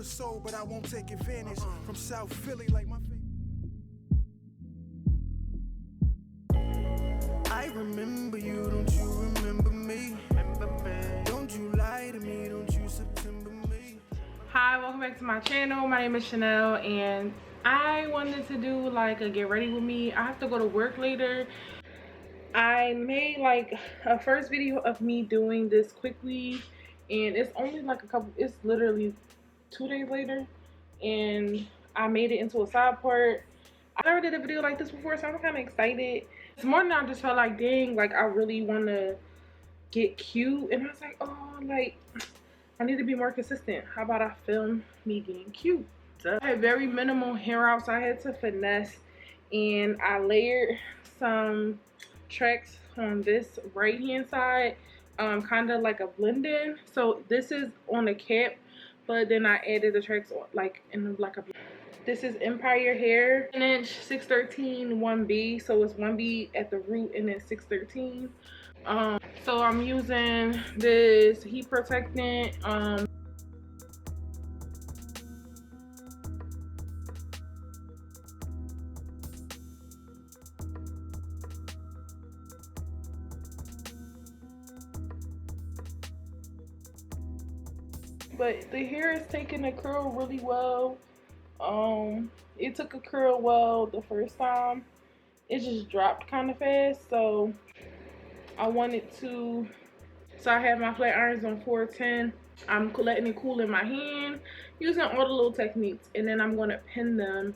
good soul, but I won't take advantage. From South Philly, like my I remember you, don't you remember me? Don't you lie to me, don't you September me? Hi, welcome back to my channel. My name is Chanel and I wanted to do like a get ready with me. I have to go to work later. I made like a first video of me doing this quick weave and it's only like it's literally 2 days later and I made it into a side part. I never did a video like this before, so I'm kind of excited. This morning I just felt like, dang, like I really want to get cute, and I was like, oh, like I need to be more consistent. How about I film me getting cute? So I had very minimal hair out, so I had to finesse, and I layered some tracks on this right hand side, kind of like a blend in. So this is on the cap, but then I added the tracks like in like a. This is Empire Hair, 1" 613 1B, so it's 1B at the root and then 613. So I'm using this heat protectant. But the hair is taking a curl really well. It took a curl well the first time. It just dropped kind of fast, so I wanted to. So I have my flat irons on 410. I'm letting it cool in my hand, using all the little techniques, and then I'm gonna pin them.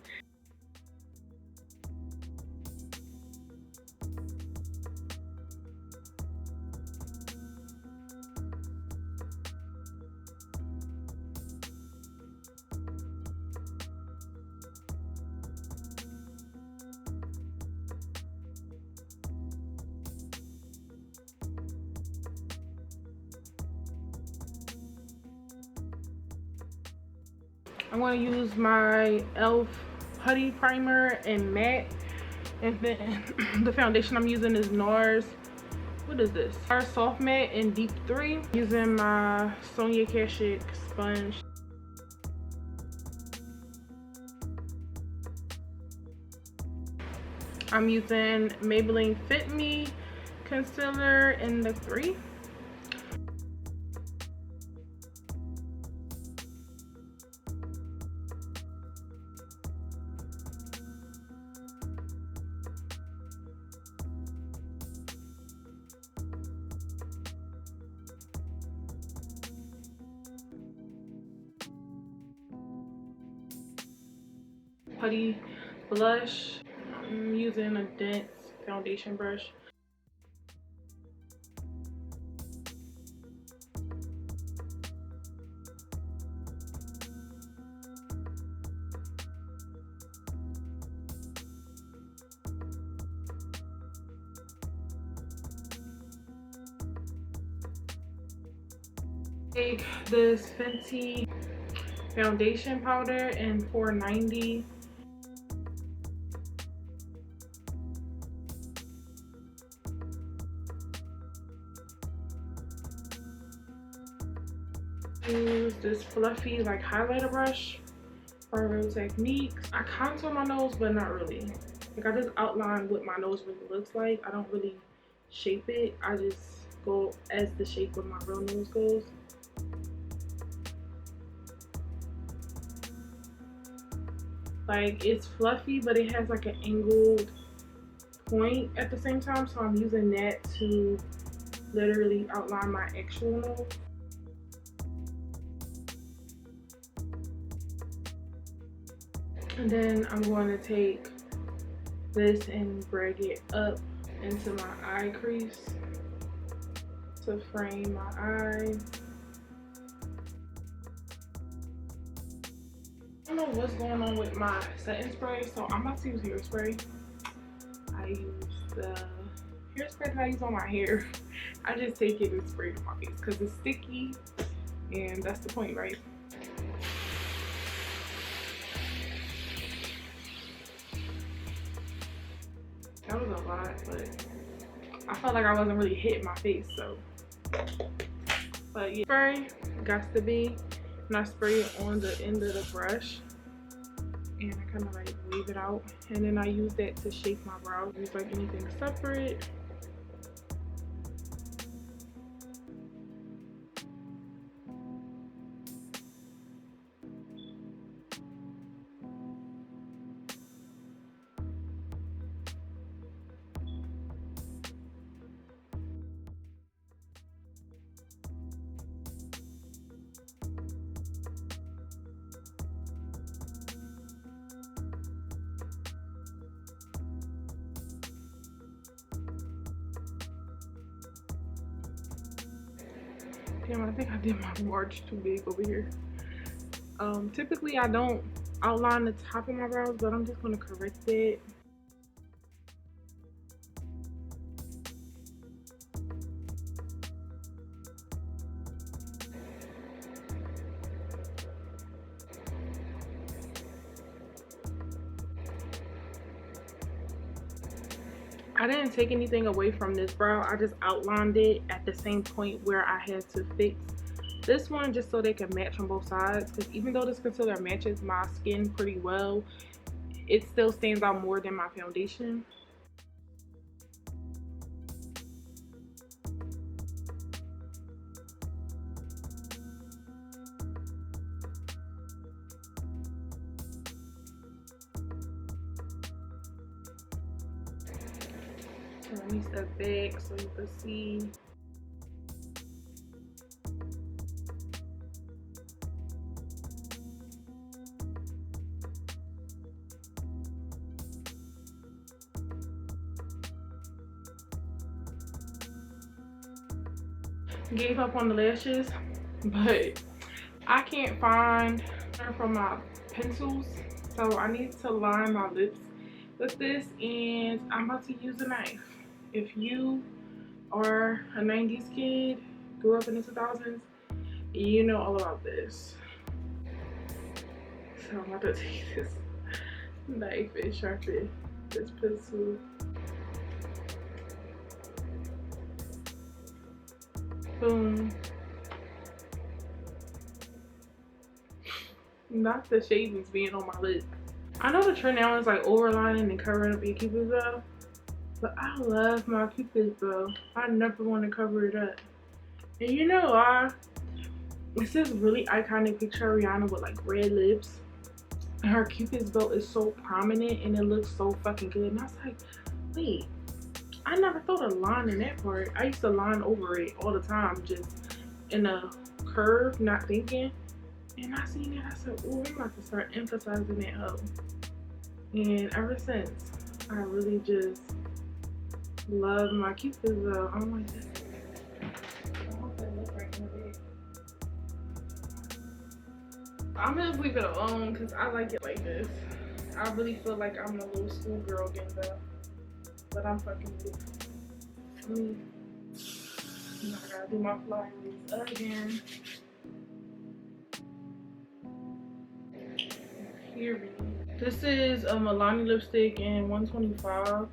I'm going to use my e.l.f. Putty Primer and Matte. And then the foundation I'm using is NARS. What is this? NARS Soft Matte in Deep 3. Using my Sonia Kashuk sponge. I'm using Maybelline Fit Me concealer in the 3. Putty blush. I'm using a dense foundation brush. Take this Fenty foundation powder in 490. Use this fluffy like highlighter brush for Real Techniques. I contour my nose, but not really. Like I just outline what my nose really looks like. I don't really shape it. I just go as the shape of my real nose goes. Like it's fluffy, but it has like an angled point at the same time. So I'm using that to literally outline my actual nose. And then I'm going to take this and drag it up into my eye crease to frame my eye. I don't know what's going on with my setting spray, so I'm about to use hairspray. I use the hairspray that I use on my hair. I just take it and spray it on my face because it's sticky, and that's the point, right? That was a lot, but I felt like I wasn't really hitting my face, so. But yeah, spray got to be. and I spray it on the end of the brush, and I kind of like wave it out, and then I use that to shape my brows. Use like anything separate. Damn, I think I did my arch too big over here. Typically I don't outline the top of my brows, but I'm just gonna correct it. I didn't take anything away from this brow. I just outlined it at the same point where I had to fix this one, just so they can match on both sides. Because even though this concealer matches my skin pretty well, it still stands out more than my foundation. Let me step back so you can see. Gave up on the lashes, but I can't find from my pencils, so I need to line my lips with this, and I'm about to use a knife. If you are a 90s kid, grew up in the 2000s, you know all about this. So I'm about to take this knife and sharpen this pencil. Boom. Not the shavings being on my lip. I know the trend now is like overlining and covering up your cupid's bow, but I love my cupid's bow. I never want to cover it up. And you know, it's this really iconic picture of Rihanna with like red lips, and her cupid's bow is so prominent and it looks so fucking good. And I was like, wait, I never thought of lining that part. I used to line over it all the time, just in a curve, not thinking. And I seen it, I said, oh, I'm about to start emphasizing that up. And ever since, I really just love my cupid's bow. I'm like, I hope that look right in the bed. I'm gonna leave it alone because I like it like this. I really feel like I'm a little schoolgirl again though. But I'm fucking with it. I gotta do my flyaways again. Period. This is a Milani lipstick in 125.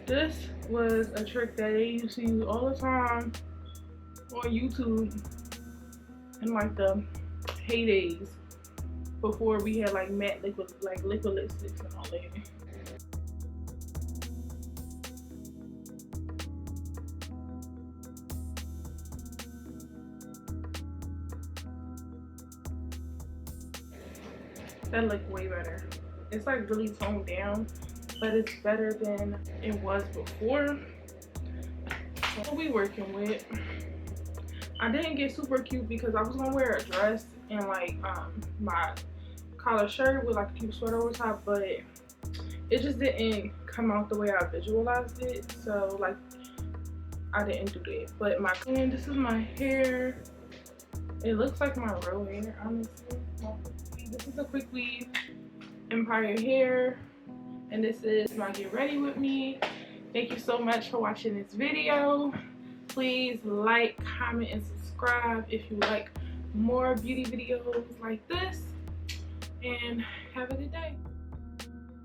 This was a trick that they used to use all the time on YouTube in like the heydays before we had like matte liquid lipsticks and all that. That looked way better. It's like really toned down, but it's better than it was before. So what we working with? I didn't get super cute because I was gonna wear a dress and like my collar shirt with like a cute sweater over top, but it just didn't come out the way I visualized it. So like I didn't do that. But and this is my hair. It looks like my real hair, honestly. This is a quick weave Empire hair. and this is my get ready with me. Thank you so much for watching this video. Please like, comment, and subscribe if you like more beauty videos like this, and have a good day.